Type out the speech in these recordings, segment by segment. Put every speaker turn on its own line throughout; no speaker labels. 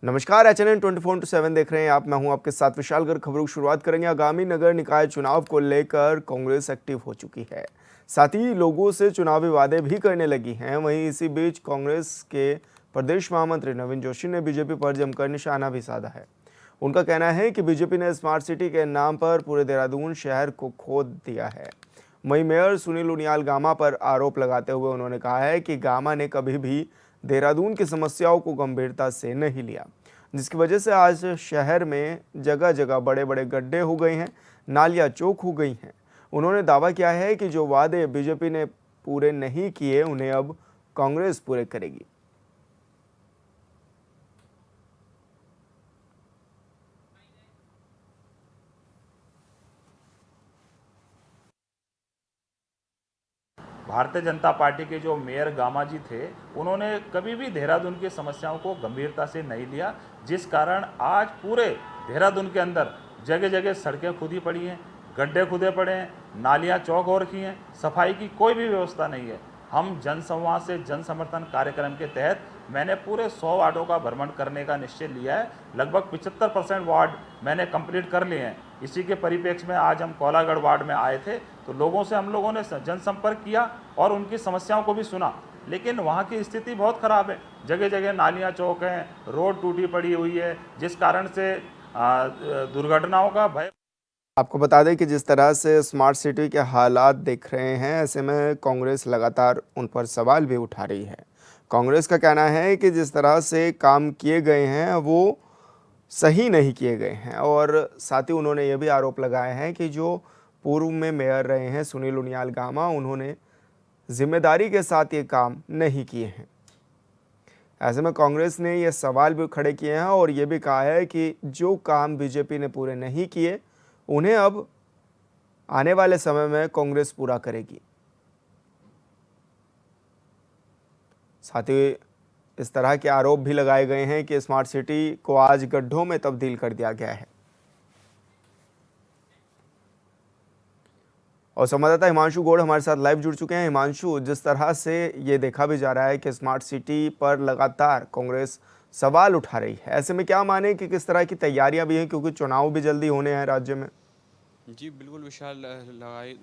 नमस्कार, एचएनएन 24/7 देख रहे हैं आप। मैं हूं आपके साथ विशाल गर्ग। खबरों की शुरुआत करेंगे। आगामी नगर निकाय चुनाव को लेकर कांग्रेस एक्टिव हो चुकी है, साथ ही लोगों से चुनावी वादे भी करने लगी हैं। वहीं इसी बीच कांग्रेस के प्रदेश महामंत्री नवीन जोशी ने बीजेपी पर जमकर निशाना भी साधा है। उनका कहना है कि बीजेपी ने स्मार्ट सिटी के नाम पर पूरे देहरादून शहर को खोद दिया है। वहीं मेयर सुनील उनियाल गामा पर आरोप लगाते हुए उन्होंने कहा है कि गामा ने कभी भी देहरादून की समस्याओं को गंभीरता से नहीं लिया, जिसकी वजह से आज शहर में जगह जगह बड़े बड़े गड्ढे हो गए हैं, नालियां चौक हो गई हैं। उन्होंने दावा किया है कि जो वादे बीजेपी ने पूरे नहीं किए उन्हें अब कांग्रेस पूरे करेगी।
भारतीय जनता पार्टी के जो मेयर गामा जी थे, उन्होंने कभी भी देहरादून की समस्याओं को गंभीरता से नहीं लिया, जिस कारण आज पूरे देहरादून के अंदर जगह जगह सड़कें खुदी पड़ी हैं, गड्ढे खुदे पड़े हैं, नालियां चौक हो रखी हैं, सफाई की कोई भी व्यवस्था नहीं है। हम जनसंवाद से जन समर्थन कार्यक्रम के तहत मैंने पूरे 100 वार्डों का भ्रमण करने का निश्चय लिया है। लगभग 75% वार्ड मैंने कंप्लीट कर लिए हैं। इसी के परिप्रेक्ष्य में आज हम कोलागढ़ वार्ड में आए थे, तो लोगों से हम लोगों ने जनसंपर्क किया और उनकी समस्याओं को भी सुना। लेकिन वहाँ की स्थिति बहुत ख़राब है, जगह जगह नालियाँ चौक हैं, रोड टूटी पड़ी हुई है, जिस कारण से दुर्घटनाओं का भय।
आपको बता दें कि जिस तरह से स्मार्ट सिटी के हालात दिख रहे हैं, ऐसे में कांग्रेस लगातार उन पर सवाल भी उठा रही है। कांग्रेस का कहना है कि जिस तरह से काम किए गए हैं वो सही नहीं किए गए हैं, और साथ ही उन्होंने ये भी आरोप लगाए हैं कि जो पूर्व में मेयर रहे हैं सुनील उनियाल गामा, उन्होंने जिम्मेदारी के साथ ये काम नहीं किए हैं। ऐसे में कांग्रेस ने ये सवाल भी खड़े किए हैं और ये भी कहा है कि जो काम बीजेपी ने पूरे नहीं किए उन्हें अब आने वाले समय में कांग्रेस पूरा करेगी। साथ ही इस तरह के आरोप भी लगाए गए हैं कि स्मार्ट सिटी को आज गड्ढों में तब्दील कर दिया गया है। और संवाददाता हिमांशु गौड़ हमारे साथ लाइव जुड़ चुके हैं। हिमांशु, जिस तरह से ये देखा भी जा रहा है कि स्मार्ट सिटी पर लगातार कांग्रेस सवाल उठा रही है, ऐसे में क्या माने कि किस तरह की तैयारियां भी हैं, क्योंकि चुनाव भी जल्दी होने हैं राज्य में।
जी, बिल्कुल विशाल।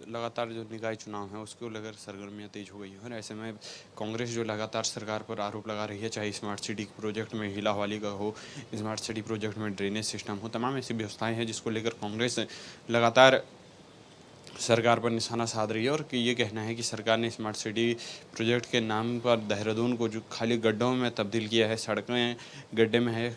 लगातार जो निकाय चुनाव हैं उसको लेकर सरगर्मियाँ तेज़ हो गई हैं और ऐसे में कांग्रेस जो लगातार सरकार पर आरोप लगा रही है, चाहे स्मार्ट सिटी प्रोजेक्ट में हीला हवाली का हो, स्मार्ट सिटी प्रोजेक्ट में ड्रेनेज सिस्टम हो, तमाम ऐसी व्यवस्थाएं हैं जिसको लेकर कांग्रेस लगातार सरकार पर निशाना साध रही है। और कि ये कहना है कि सरकार ने स्मार्ट सिटी प्रोजेक्ट के नाम पर देहरादून को जो खाली गड्ढों में तब्दील किया है, सड़कें गड्ढे में है,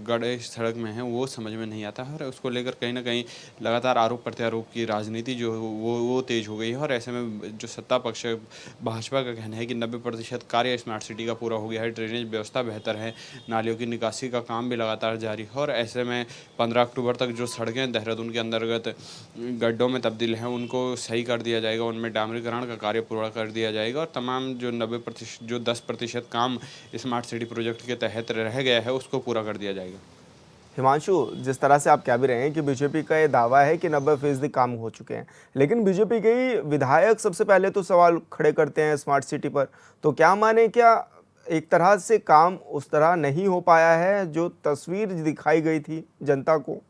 गड्ढे सड़क में है, वो समझ में नहीं आता है और उसको लेकर कहीं ना कहीं लगातार आरोप प्रत्यारोप की राजनीति जो वो तेज़ हो गई है। और ऐसे में जो सत्ता पक्ष भाजपा का कहना है कि 90% कार्य स्मार्ट सिटी का पूरा हो गया है, ड्रेनेज व्यवस्था बेहतर है, नालियों की निकासी का काम भी लगातार जारी है और ऐसे में 15 अक्टूबर तक जो सड़कें देहरादून के अंतर्गत गड्ढों में तब्दील हैं उनको सही कर दिया जाएगा, उनमें डामरीकरण का कार्य पूरा कर दिया जाएगा और तमाम जो 90% जो 10% काम स्मार्ट सिटी प्रोजेक्ट के तहत रह गया है उसको पूरा कर दिया जाएगा।
हिमांशु, जिस तरह से आप कह भी रहे हैं कि बीजेपी का ये दावा है कि 90% काम हो चुके हैं, लेकिन बीजेपी के ही विधायक सबसे पहले तो सवाल खड़े करते हैं स्मार्ट सिटी पर। तो क्या माने, क्या एक तरह से काम उस तरह नहीं हो पाया है जो तस्वीर दिखाई गई थी जनता को?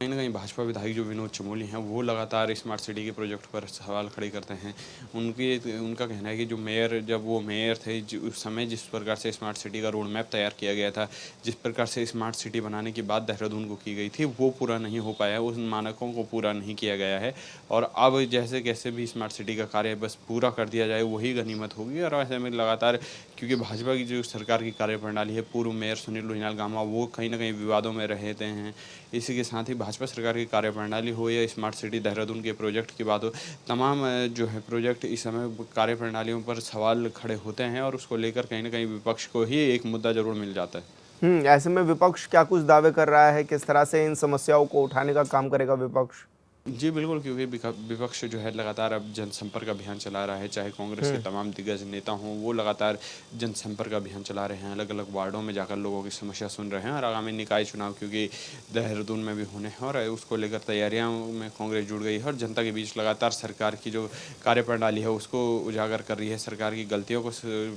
कहीं ना कहीं भाजपा विधायक जो विनोद चमोली हैं वो लगातार स्मार्ट सिटी के प्रोजेक्ट पर सवाल खड़े करते हैं। उनका कहना है कि जो मेयर, जब वो मेयर थे, उस समय जिस प्रकार से स्मार्ट सिटी का रोड मैप तैयार किया गया था, जिस प्रकार से स्मार्ट सिटी बनाने की बात देहरादून को की गई थी, वो पूरा नहीं हो पाया, उस मानकों को पूरा नहीं किया गया है। और अब जैसे कैसे भी स्मार्ट सिटी का कार्य बस पूरा कर दिया जाए वही गनीमत होगी। और ऐसे में लगातार, क्योंकि भाजपा की जो सरकार की कार्यप्रणाली है, पूर्व मेयर सुनील उनियाल गामा वो कहीं ना कहीं विवादों में रहते हैं। इसी के साथ ही भाजपा सरकार की कार्यप्रणाली हो या स्मार्ट सिटी देहरादून के प्रोजेक्ट की बात हो, तमाम जो है प्रोजेक्ट इस समय कार्यप्रणालियों पर सवाल खड़े होते हैं और उसको लेकर कहीं ना कहीं विपक्ष को ही एक मुद्दा जरूर मिल जाता है।
ऐसे में विपक्ष क्या कुछ दावे कर रहा है, किस तरह से इन समस्याओं को उठाने का काम करेगा विपक्ष?
जी बिल्कुल, क्योंकि विपक्ष जो है लगातार अब जनसंपर्क अभियान चला रहा है, चाहे कांग्रेस के तमाम दिग्गज नेता हों, वो लगातार जनसंपर्क अभियान चला रहे हैं, अलग-अलग वार्डों में जाकर लोगों की समस्या सुन रहे हैं। और आगामी निकाय चुनाव क्योंकि देहरादून में भी होने हैं और उसको लेकर तैयारियों में कांग्रेस जुट गई है और जनता के बीच लगातार सरकार की जो कार्यप्रणाली है उसको उजागर कर रही है, सरकार की गलतियों को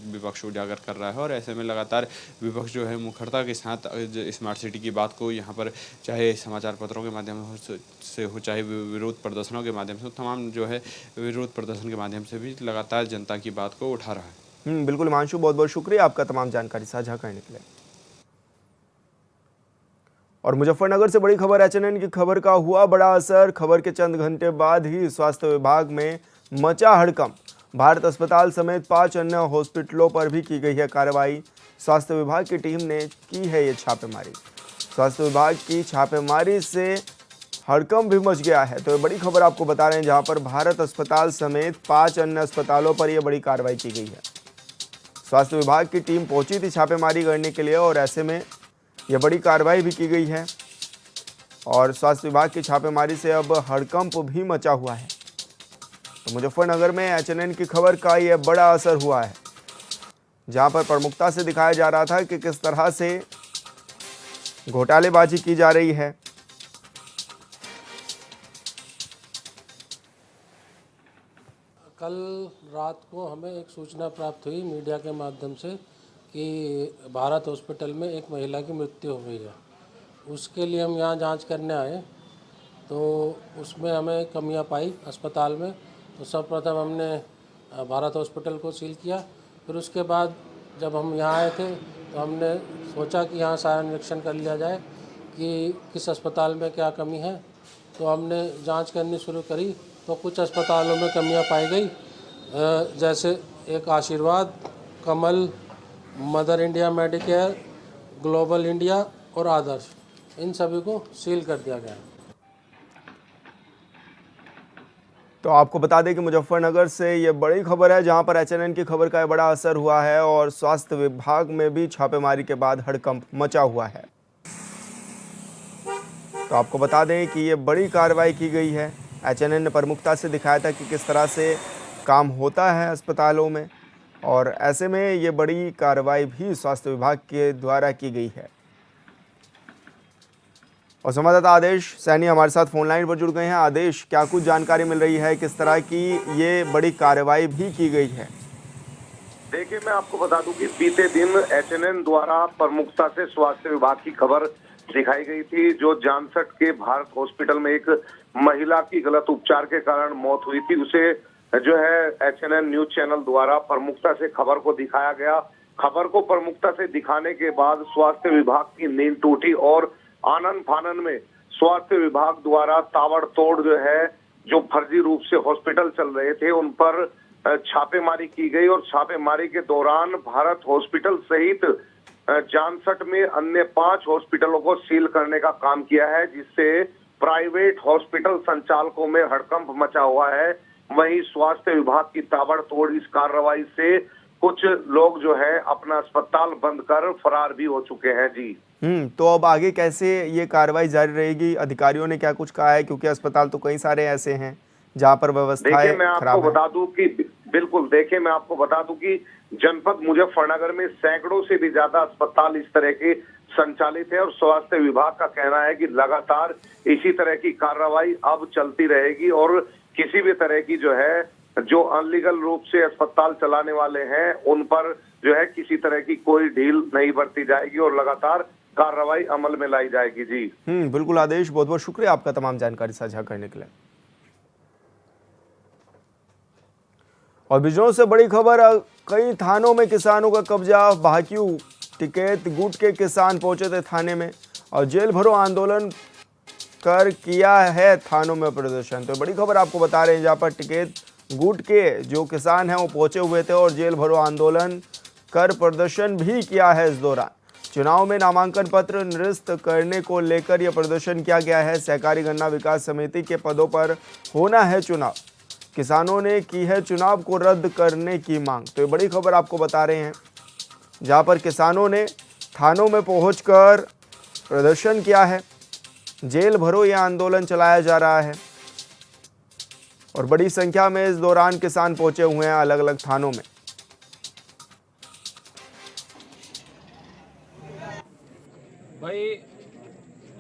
विपक्ष उजागर कर रहा है। और ऐसे में लगातार विपक्ष जो है मुखरता के साथ स्मार्ट सिटी की बात को यहाँ पर चाहे समाचार पत्रों के माध्यम से हो, चाहे विरोध प्रदर्शनों के माध्यम से, तमाम जो है विरोध प्रदर्शन के माध्यम से भी लगातार जनता की बात को उठा रहा है।
बिल्कुल हिमांशु, बहुत बहुत शुक्रिया आपका तमाम जानकारी साझा करने के लिए। और मुजफ्फरनगर से बड़ी खबर, एचएनएन की खबर का हुआ बड़ा असर। खबर के चंद घंटे बाद ही स्वास्थ्य विभाग में मचा हड़कंप। भारत अस्पताल समेत 5 अन्य हॉस्पिटलों पर भी की गई है कार्रवाई। स्वास्थ्य विभाग की टीम ने की है ये छापेमारी। स्वास्थ्य विभाग की छापेमारी से हड़कंप भी मच गया है। तो ये बड़ी खबर आपको बता रहे हैं, जहां पर भारत अस्पताल समेत 5 अन्य अस्पतालों पर यह बड़ी कार्रवाई की गई है। स्वास्थ्य विभाग की टीम पहुंची थी छापेमारी करने के लिए और ऐसे में यह बड़ी कार्रवाई भी की गई है। और स्वास्थ्य विभाग की छापेमारी से अब हड़कंप भी मचा हुआ है। तो मुजफ्फरनगर में एचएनएन की खबर का यह बड़ा असर हुआ है, जहां पर प्रमुखता से दिखाया जा रहा था कि किस तरह से घोटालेबाजी की जा रही है।
कल रात को हमें एक सूचना प्राप्त हुई मीडिया के माध्यम से कि भारत हॉस्पिटल में एक महिला की मृत्यु हो गई है। उसके लिए हम यहाँ जांच करने आए, तो उसमें हमें कमियां पाई अस्पताल में। तो सर्वप्रथम हमने भारत हॉस्पिटल को सील किया। फिर उसके बाद जब हम यहाँ आए थे तो हमने सोचा कि यहाँ सारा निरीक्षण कर लिया जाए कि किस अस्पताल में क्या कमी है। तो हमने जांच करनी शुरू करी, तो कुछ अस्पतालों में कमियां पाई गई, जैसे एक Ashirwad, Kamal, mother India medicare, global India और आदर्श, इन सभी को सील कर दिया गया।
तो आपको बता दें कि मुजफ्फरनगर से ये बड़ी खबर है, जहां पर एचएनएन की खबर का बड़ा असर हुआ है और स्वास्थ्य विभाग में भी छापेमारी के बाद हड़कंप मचा हुआ है। तो आपको बता दें कि ये बड़ी कार्रवाई की गई है। एचएनएन ने प्रमुखता से दिखाया था कि किस तरह से काम होता है अस्पतालों में, और ऐसे में ये बड़ी कार्रवाई भी स्वास्थ्य विभाग के द्वारा की गई है। और संवाददाता आदेश सैनी हमारे साथ फोन लाइन पर जुड़ गए हैं। आदेश, क्या कुछ जानकारी मिल रही है, किस तरह की ये बड़ी कार्रवाई भी की गई है?
देखिए, मैं आपको बता दूं कि बीते दिन एचएनएन द्वारा प्रमुखता से स्वास्थ्य विभाग की खबर दिखाई गई थी। जो जानसठ के भारत हॉस्पिटल में एक महिला की गलत उपचार के कारण मौत हुई थी, उसे जो है एचएनएन न्यूज चैनल द्वारा प्रमुखता से खबर को दिखाया गया। खबर को प्रमुखता से दिखाने के बाद स्वास्थ्य विभाग की नींद टूटी और आनन फानन में स्वास्थ्य विभाग द्वारा ताबड़तोड़ जो फर्जी रूप से हॉस्पिटल चल रहे थे उन पर छापेमारी की गई। और छापेमारी के दौरान भारत हॉस्पिटल सहित जानसठ में अन्य 5 हॉस्पिटलों को सील करने का काम किया है, जिससे प्राइवेट हॉस्पिटल संचालकों में हड़कंप मचा हुआ है। वहीं स्वास्थ्य विभाग की ताबड़तोड़ इस कार्रवाई से कुछ लोग जो है अपना अस्पताल बंद कर फरार भी हो चुके हैं। जी
तो अब आगे कैसे ये कार्रवाई जारी रहेगी? अधिकारियों ने क्या कुछ कहा है, क्योंकि अस्पताल तो कई सारे ऐसे हैं जहां पर व्यवस्थाएं खराब है।
मैं आपको बता दूं कि बिल्कुल, देखिए मैं आपको बता दूं कि जनपद मुजफ्फरनगर में सैकड़ों से भी ज्यादा अस्पताल इस तरह के संचालित है और स्वास्थ्य विभाग का कहना है कि लगातार इसी तरह की कार्रवाई अब चलती रहेगी और किसी भी तरह की जो अनलीगल रूप से अस्पताल चलाने वाले हैं उन पर किसी तरह की कोई ढील नहीं बरती जाएगी और लगातार कार्रवाई अमल में लाई जाएगी। जी
बिल्कुल आदेश, बहुत बहुत शुक्रिया आपका तमाम जानकारी साझा करने के लिए। और बिजनौर से बड़ी खबर, कई थानों में किसानों का कब्जा। भाकियू टिकैत गुट के किसान पहुंचे थे थाने में और जेल भरो आंदोलन कर किया है थानों में प्रदर्शन। तो बड़ी खबर आपको बता रहे हैं, जहां पर टिकैत गुट के जो किसान हैं वो पहुंचे हुए थे और जेल भरो आंदोलन कर प्रदर्शन भी किया है। इस दौरान चुनाव में नामांकन पत्र निरस्त करने को लेकर यह प्रदर्शन किया गया है। सहकारी गन्ना विकास समिति के पदों पर होना है चुनाव, किसानों ने की है चुनाव को रद्द करने की मांग। तो ये बड़ी खबर आपको बता रहे हैं, जहां पर किसानों ने थानों में पहुंचकर प्रदर्शन किया है। जेल भरो यह आंदोलन चलाया जा रहा है और बड़ी संख्या में इस दौरान किसान पहुंचे हुए हैं अलग अलग थानों में।
भाई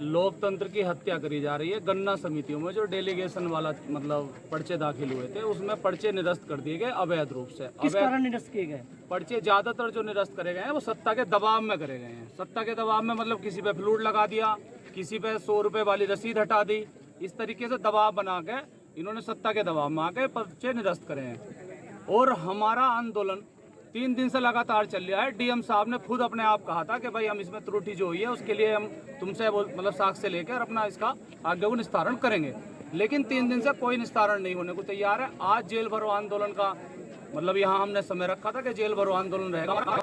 लोकतंत्र की हत्या करी जा रही है। गन्ना समितियों में जो डेलीगेशन वाला मतलब पर्चे दाखिल हुए थे उसमें पर्चे निरस्त कर दिए गए अवैध रूप से।
किस कारण निरस्त किए गए?
पर्चे ज्यादातर जो निरस्त करे गए हैं वो सत्ता के दबाव में करे गए हैं। सत्ता के दबाव में मतलब किसी पे फ्लूट लगा दिया, किसी पे 100 रुपए वाली रसीद हटा दी, इस तरीके से दबाव बना के इन्होंने सत्ता के दबाव में आके पर्चे निरस्त करे हैं। और हमारा आंदोलन 3 दिन से लगातार चल रहा है। डीएम साहब ने खुद अपने आप कहा था कि भाई हम इसमें त्रुटि जो हुई है उसके लिए हम तुमसे वो मतलब साक्ष्य लेकर अपना इसका आगे वो निस्तारण करेंगे, लेकिन 3 दिन से कोई निस्तारण नहीं होने को तैयार है। आज जेल भरो आंदोलन का मतलब यहाँ हमने समय रखा था कि जेल भरो आंदोलन रहेगा।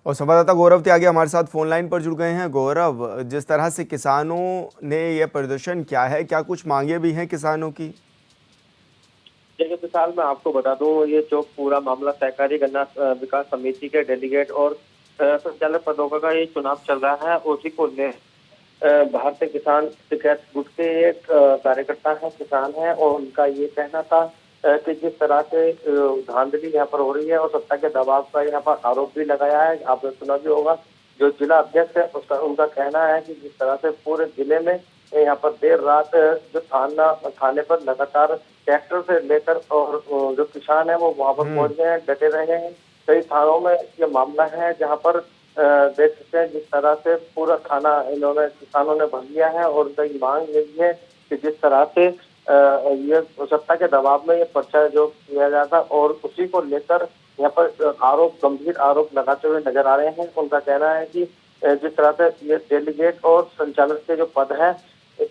और संवाददाता गौरव त्यागी हमारे साथ फोन लाइन पर जुड़ गए हैं। गौरव, जिस तरह से किसानों ने यह प्रदर्शन किया है, क्या कुछ मांगे भी हैं किसानों की?
देखिए विशाल, मैं आपको बता दूं, ये जो पूरा मामला सहकारी गन्ना विकास समिति के डेलीगेट और संचालक पदों का ये चुनाव चल रहा है, उसी को ले भारतीय किसान टिकैत गुट के एक कार्यकर्ता है, किसान है, और उनका ये कहना था कि जिस तरह से धांधली यहाँ पर हो रही है और सत्ता के दबाव का यहाँ पर आरोप भी लगाया है। आपने सुना भी होगा, जो जिला अध्यक्ष है उसका उनका कहना है कि जिस तरह से पूरे जिले में यहाँ पर देर रात जो थाने पर लगातार ट्रैक्टर से लेकर और जो किसान है वो वहाँ पर पहुंच गए हैं, डटे रहे हैं। कई थानों में ये मामला है जहाँ पर देख सकते हैं जिस तरह से पूरा थाना इन्होंने किसानों ने भर लिया है। और उनका मांग यही है कि जिस तरह से ये सत्ता के दबाव में ये पर्चा जो किया जाता और उसी को लेकर यहाँ पर गंभीर आरोप लगाते हुए नजर आ रहे हैं। उनका कहना है कि जिस तरह से ये डेलीगेट और संचालक के जो पद है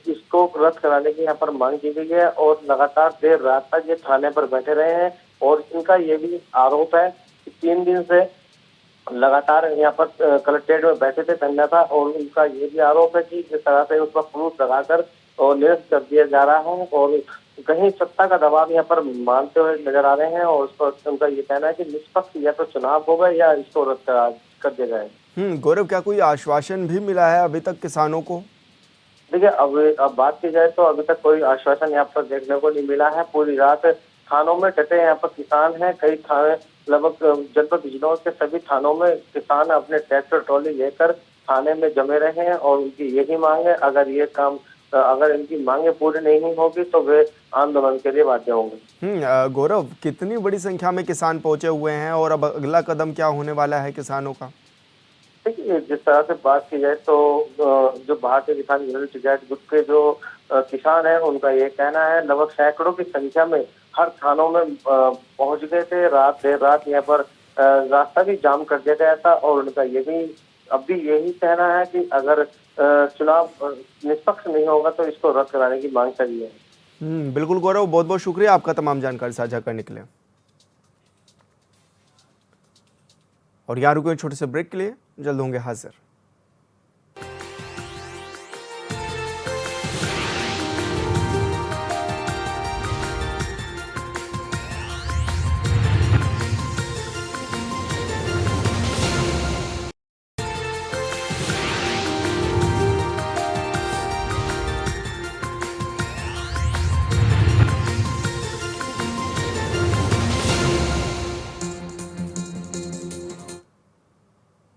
इसको रद्द कराने की यहाँ पर मांग की गई है और लगातार देर रात तक ये थाने पर बैठे रहे हैं। और इनका ये भी आरोप है कि 3 दिन से लगातार यहाँ पर कलेक्ट्रेट में बैठे थे धरना था, और उनका ये भी आरोप है कि जिस तरह से उस पर फ्लूट लगाकर और निरस्त कर दिया जा रहा है और कहीं सत्ता का दबाव यहाँ पर मानते हुए नजर आ रहे हैं। और उस पर उनका ये कहना है कि निष्पक्ष या तो चुनाव होगा या इसको रद्द कर दिया जाए।
गौरव, क्या कोई आश्वासन भी मिला है अभी तक किसानों को?
देखिए, अब बात की जाए तो अभी तक कोई आश्वासन यहाँ पर देखने को नहीं मिला है। पूरी रात थानों में डटे यहाँ पर किसान हैं। कई थाने लगभग जनपद बिजनौर के सभी थानों में किसान अपने ट्रैक्टर ट्रॉली लेकर थाने में जमे रहे हैं और उनकी यही मांग है, अगर इनकी मांगे पूरी नहीं होगी तो वे आंदोलन के लिए बाध्य होंगे।
गौरव, कितनी बड़ी संख्या में किसान पहुंचे हुए हैं और अब अगला कदम क्या होने वाला है किसानों का?
देखिए, जिस तरह से बात की जाए तो जो भारतीय किसान यूनियन टिकैत गुट के जो किसान है उनका ये कहना है लगभग सैकड़ों की संख्या में हर थानों में पहुंच गए थे। देर रात यहाँ पर रास्ता भी जाम कर दिया गया था। और उनका ये भी अब भी यही कहना है कि अगर चुनाव निष्पक्ष नहीं होगा तो इसको रद्द कराने की मांग करी है।
बिल्कुल गौरव, बहुत बहुत शुक्रिया आपका तमाम जानकारी साझा करने के लिए। और यहाँ रुके छोटे से ब्रेक के लिए, जल्द होंगे हाजिर।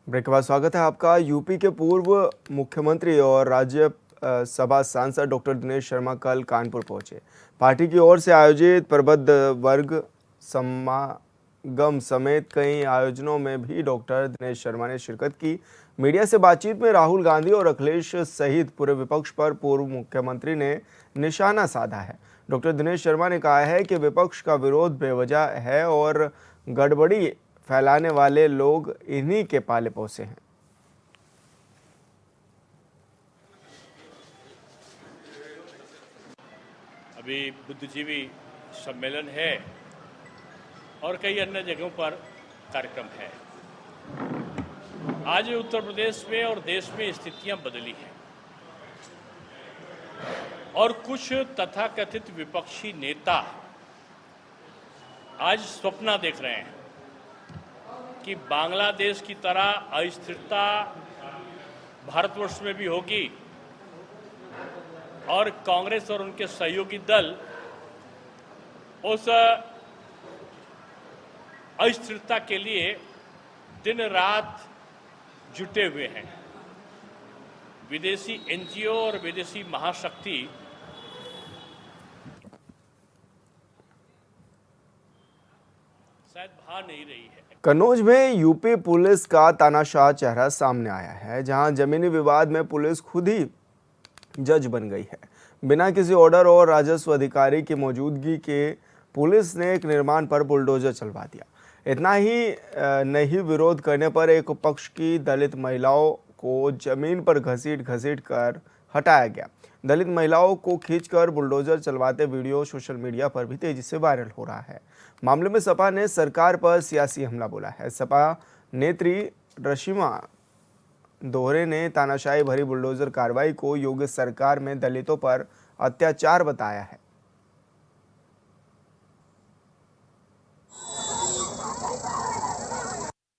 ब्रेक के बाद स्वागत है आपका। यूपी के पूर्व मुख्यमंत्री और राज्यसभा सांसद डॉक्टर दिनेश शर्मा कल कानपुर पहुंचे। पार्टी की ओर से आयोजित प्रबुद्ध वर्ग समागम समेत कई आयोजनों में भी डॉक्टर दिनेश शर्मा ने शिरकत की। मीडिया से बातचीत में राहुल गांधी और अखिलेश सहित पूरे विपक्ष पर पूर्व मुख्यमंत्री ने निशाना साधा है। डॉक्टर दिनेश शर्मा ने कहा है कि विपक्ष का विरोध बेवजह है और गड़बड़ी फैलाने वाले लोग इन्हीं के पाले पोसे हैं।
अभी बुद्धिजीवी सम्मेलन है और कई अन्य जगहों पर कार्यक्रम है। आज उत्तर प्रदेश में और देश में स्थितियां बदली हैं और कुछ तथाकथित विपक्षी नेता आज स्वप्न देख रहे हैं कि बांग्लादेश की तरह अस्थिरता भारतवर्ष में भी होगी और कांग्रेस और उनके सहयोगी दल उस अस्थिरता के लिए दिन रात जुटे हुए हैं। विदेशी एनजीओ और विदेशी महाशक्ति शायद भा नहीं रही है।
कन्नौज में यूपी पुलिस का तानाशाह चेहरा सामने आया है, जहां जमीनी विवाद में पुलिस खुद ही जज बन गई है। बिना किसी ऑर्डर और राजस्व अधिकारी की मौजूदगी के पुलिस ने एक निर्माण पर बुलडोजर चलवा दिया। इतना ही नहीं, विरोध करने पर एक पक्ष की दलित महिलाओं को जमीन पर घसीट कर हटाया गया। दलित महिलाओं को खींचकर बुलडोजर चलवाते वीडियो सोशल मीडिया पर भी तेजी से वायरल हो रहा है। मामले में सपा ने सरकार पर सियासी हमला बोला है। सपा नेत्री रशिमा दोहरे ने तानाशाही भरी बुलडोजर कार्रवाई को योगी सरकार में दलितों पर अत्याचार बताया है।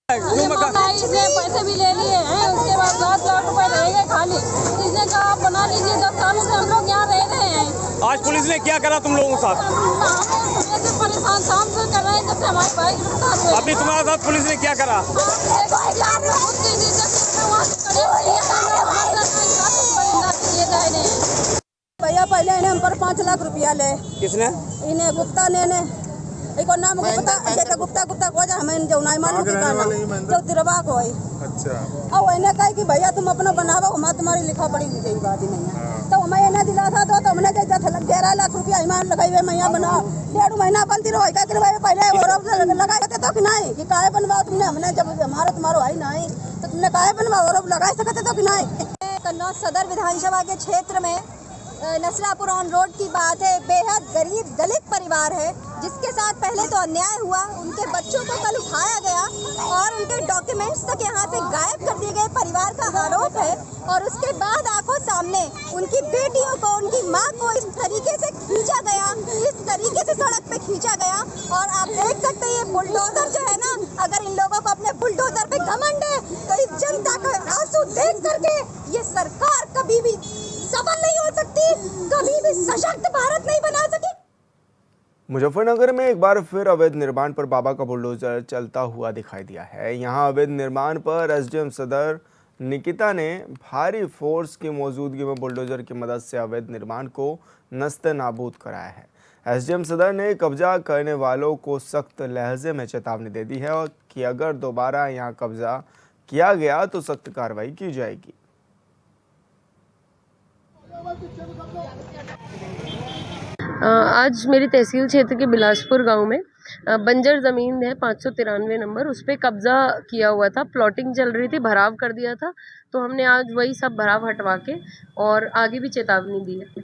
इसने पैसे भी ले लिए हैं, उसके बाद 7 लाख रुपए रहेंगे खाली। इसने कहा आप बना लीजिए, 10 सालों से हम लोग यहाँ रह रहे हैं।
आज पुलिस ने क्या करा तुम लोगों के साथ?
ऐसे परेशान शाम से कर रहे हैं जब से हमारे भाई गिरफ्तार हुए।
अभी तुम्हारे साथ पुलिस ने क्या करा?
भैया पहले इन्हें हम पर 5 लाख रुपया ले।
किसने?
इन्हें गुप्ता ने एको नाम गुप्ता को जा हमें जो नहीं मालूम कि गाना जो तिरवा को है। अच्छा। और इन्हें कहे कि भैया तुम अपना बनाओ, हम तुम्हारी लिखा पड़ी दी गई बात ही नहीं है। तो हमें इन्हें दिला था तो हमने दे 11 लाख रुपया ईमान लगाई हुए मैया बनाओ। 1.5 महीना बनती रहो क्या करवाए पहले और लगाए थे तो कि नहीं कि काहे बनवाओ तुमने? हमने जब हमारा तुम्हारा है नहीं तो तुमने काहे बनवाओ और लगा सकते तो कि नहीं? कन्नौज सदर विधानसभा के क्षेत्र में नसरापुर ऑन रोड की बात है। बेहद गरीब दलित परिवार है जिसके साथ पहले तो अन्याय हुआ। उनके बच्चों को कल उठाया गया और उनके डॉक्यूमेंट्स तक यहाँ से गायब कर दिए गए, परिवार का आरोप है। और उसके बाद आंखों सामने उनकी बेटियों को, उनकी माँ को इस तरीके से खींचा गया, इस तरीके से सड़क पे खींचा गया। और आप देख सकते हैं ये बुलडोजर जो है ना, अगर इन लोगों को अपने बुलडोजर पे घमंड है तो इस जनता का आंसू देख करके ये सरकार कभी भी सफल नहीं हो सकती, कभी भी सशक्त भारत नहीं बना सकती।
मुजफ्फरनगर में एक बार फिर अवैध निर्माण पर बाबा का बुलडोजर चलता हुआ दिखाई दिया है। यहां अवैध निर्माण पर एसडीएम सदर निकिता ने भारी फोर्स की मौजूदगी में बुलडोजर की मदद से अवैध निर्माण को नस्ते नाबूद कराया है। एसडीएम सदर ने कब्जा करने वालों को सख्त लहजे में चेतावनी दे दी है और कि अगर दोबारा यहां कब्जा किया गया तो सख्त कार्रवाई की जाएगी।
आज मेरी तहसील क्षेत्र के बिलासपुर गांव में बंजर ज़मीन है 593 नंबर, उस पर कब्जा किया हुआ था। प्लॉटिंग चल रही थी, भराव कर दिया था, तो हमने आज वही सब भराव हटवा के और आगे भी चेतावनी दी है।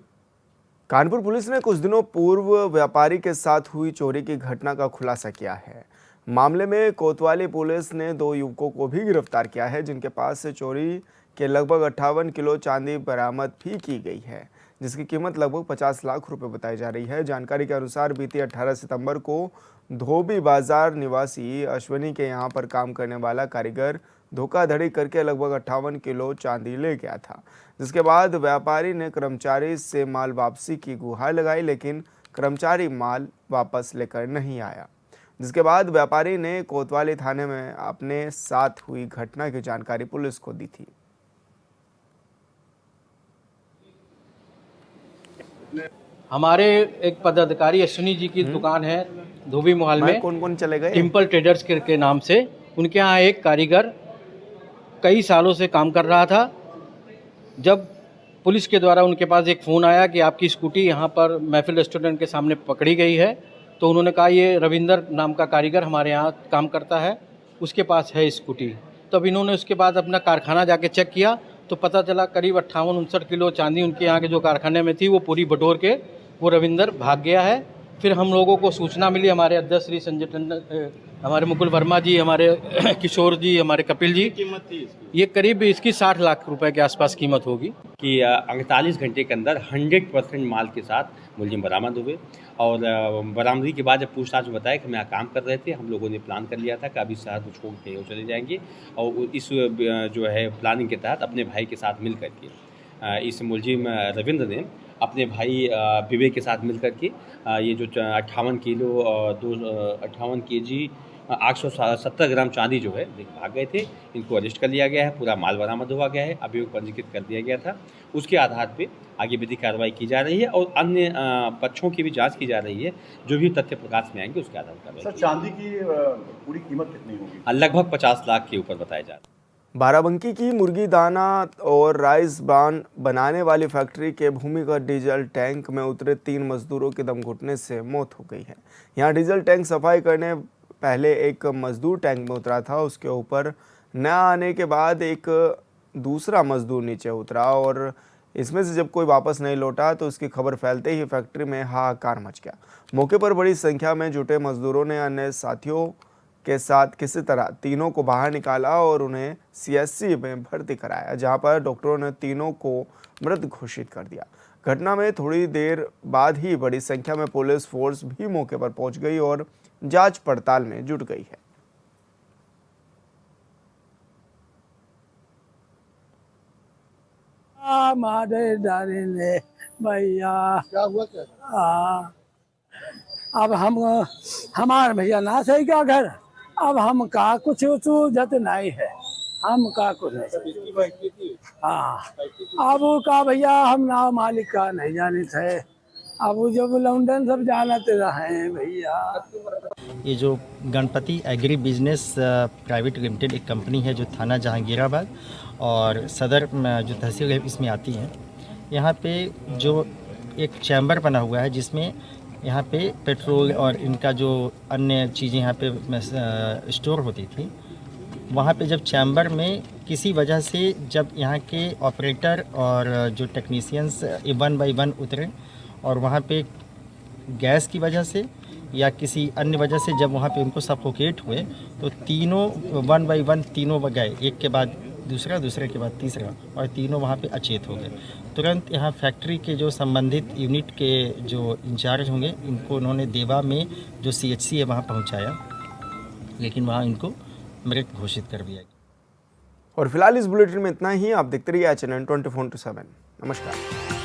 कानपुर पुलिस ने कुछ दिनों पूर्व व्यापारी के साथ हुई चोरी की घटना का खुलासा किया है। मामले में कोतवाली पुलिस ने 2 युवकों को भी गिरफ्तार किया है, जिनके पास से चोरी के लगभग 58 किलो चांदी बरामद भी की गई है, जिसकी कीमत लगभग 50 लाख रुपए बताई जा रही है। जानकारी के अनुसार बीती 18 सितंबर को धोबी बाजार निवासी अश्वनी के यहां पर काम करने वाला कारीगर धोखाधड़ी करके लगभग 58 किलो चांदी ले गया था, जिसके बाद व्यापारी ने कर्मचारी से माल वापसी की गुहार लगाई, लेकिन कर्मचारी माल वापस लेकर नहीं आया, जिसके बाद व्यापारी ने कोतवाली थाने में अपने साथ हुई घटना की जानकारी पुलिस को दी थी।
हमारे एक पदाधिकारी अश्विनी जी की दुकान है धोबी मोहल्ले में,
कौन चले गए?
टिम्पल ट्रेडर्स के नाम से। उनके यहाँ एक कारीगर कई सालों से काम कर रहा था। जब पुलिस के द्वारा उनके पास एक फ़ोन आया कि आपकी स्कूटी यहाँ पर महफिल रेस्टोरेंट के सामने पकड़ी गई है, तो उन्होंने कहा ये रविंदर नाम का कारीगर हमारे यहाँ काम करता है, उसके पास है स्कूटी। तब इन्होंने उसके बाद अपना कारखाना जाके चेक किया तो पता चला करीब 58-59 किलो चांदी उनके यहाँ के जो कारखाने में थी वो पूरी बटोर के वो रविंदर भाग गया है। फिर हम लोगों को सूचना मिली, हमारे अध्यक्ष श्री संजय टंडन, हमारे मुकुल वर्मा जी, हमारे किशोर जी, हमारे कपिल जी,
कीमत थी इसकी?
ये करीब इसकी 60 लाख रुपए के आसपास कीमत होगी।
कि 48 घंटे के अंदर 100% माल के साथ मुलजिम बरामद हुए। और बरामदगी के बाद जब पूछताछ में बताया कि हम यहाँ काम कर रहे थे, हम लोगों ने प्लान कर लिया था कि अभी शहर को छोड़ के चले जाएंगे, और इस जो है प्लानिंग के तहत अपने भाई के साथ मिल करके इस मुलजिम रविंद्र ने अपने भाई विवेक के साथ मिलकर के ये जो 58 किलो और 58 kg 870 ग्राम चांदी जो है भाग गए थे। इनको अरेस्ट कर लिया गया है, पूरा माल बरामद हुआ गया है, अभियोग पंजीकृत कर दिया गया था। उसके आधार पे आगे विधिक कार्रवाई की जा रही है और अन्य पक्षों की भी जांच की जा रही है। जो भी तथ्य प्रकाश में आएंगे उसके आधार पर।
सर, चांदी की पूरी कीमत कितनी होगी?
लगभग 50 लाख के ऊपर बताया जा रहा है।
बाराबंकी की मुर्गी दाना और राइस ब्रान बनाने वाली फैक्ट्री के भूमिगत डीजल टैंक में उतरे 3 मजदूरों की दम घुटने से मौत हो गई है। यहां डीजल टैंक सफाई करने पहले एक मजदूर टैंक में उतरा था। उसके ऊपर न आने के बाद एक दूसरा मजदूर नीचे उतरा और इसमें से जब कोई वापस नहीं लौटा तो उसकी खबर फैलते ही फैक्ट्री में हाहाकार मच गया। मौके पर बड़ी संख्या में जुटे मजदूरों ने अन्य साथियों के साथ किसी तरह तीनों को बाहर निकाला और उन्हें सीएचसी में भर्ती कराया, जहां पर डॉक्टरों ने तीनों को मृत घोषित कर दिया। घटना में थोड़ी देर बाद ही बड़ी संख्या में पुलिस फोर्स भी मौके पर पहुंच गई और जांच पड़ताल में जुट गई है।
हमारे डरे ने भैया
क्या हुआ क्या?
अब हम हमारे भैया ना सही क्या घर, अब हम का कुछ सूझत नहीं है, हम का कुछ नहीं। हाँ, अब का भैया हम ना मालिक का नहीं जाने थे, अब जब लंदन सब जानते रहे भैया।
ये जो Ganpati agri business private limited एक कंपनी है जो थाना जहांगीराबाद और सदर जो तहसील है इसमें आती है। यहाँ पे जो एक चैम्बर बना हुआ है जिसमें यहाँ पे पेट्रोल और इनका जो अन्य चीज़ें यहाँ पे स्टोर होती थी, वहाँ पे जब चैम्बर में किसी वजह से जब यहाँ के ऑपरेटर और जो टेक्नीशियंस 1 by 1 उतरे और वहाँ पे गैस की वजह से या किसी अन्य वजह से जब वहाँ पे उनको सफोकेट हुए तो तीनों 1 by 1 तीनों गए, एक के बाद दूसरा, दूसरे के बाद तीसरा, और तीनों वहाँ पे अचेत हो गए। तुरंत यहाँ फैक्ट्री के जो संबंधित यूनिट के जो इंचार्ज होंगे इनको उन्होंने देवा में जो सीएचसी है वहाँ पहुँचाया, लेकिन वहाँ इनको मृत घोषित कर दिया गया।
और फिलहाल इस बुलेटिन में इतना ही। आप देखते रहिए HNN 24/7। नमस्कार।